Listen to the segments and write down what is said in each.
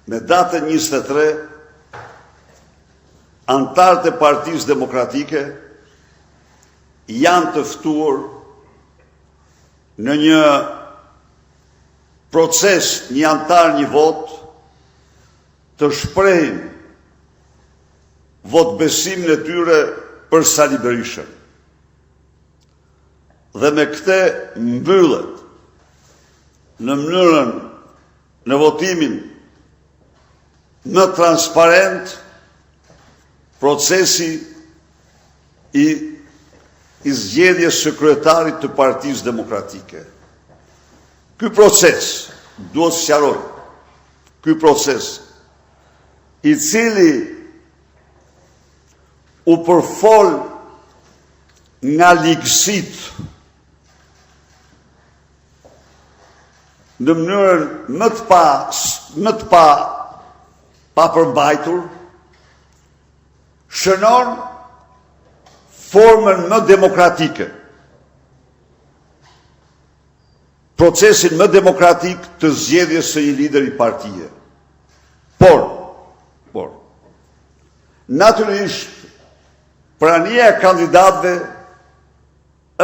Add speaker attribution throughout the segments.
Speaker 1: me datën 23, antarët e Partisë Demokratike janë të ftuar në një proces, një antar, një vot, të shprehin votbesimin e tyre për Sali Berishën. Dhe me këte mbyllet në mënyrën në votimin më transparent procesi i zgjedhjes së kryetarit të Partisë Demokratike. Ky proces, duhet sqaroj, ky proces i cili u përfol nga ligësit në mënyrën më të pa përmbajtur, shënon formën më demokratike, procesin më demokratik të zgjedhjes së një lider i partije. Por, natyrisht, prania e kandidatëve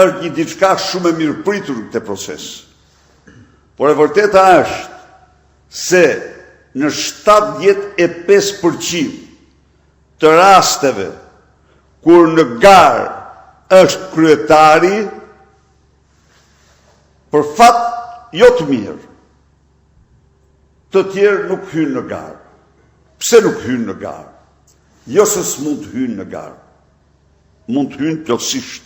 Speaker 1: është një diçka shumë e mirëpritur në këtë proces. Por e vërteta është se në 75% të rasteve kur në garë është kryetari, për fat jo të mirë, të tjerë nuk hynë në garë. Pse nuk hynë në garë? Jo se s'mund të hynë në garë. Mund të hynë plotësisht,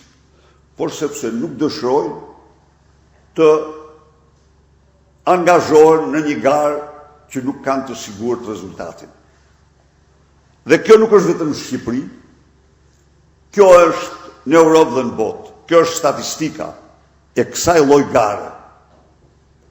Speaker 1: por sepse nuk dëshirojnë të angazhohen në një garë që nuk kanë të sigurt rezultatin. Dhe kjo nuk është vetëm në Shqipëri, kjo është në Europë dhe në botë, kjo është statistika e kësaj lloj gare.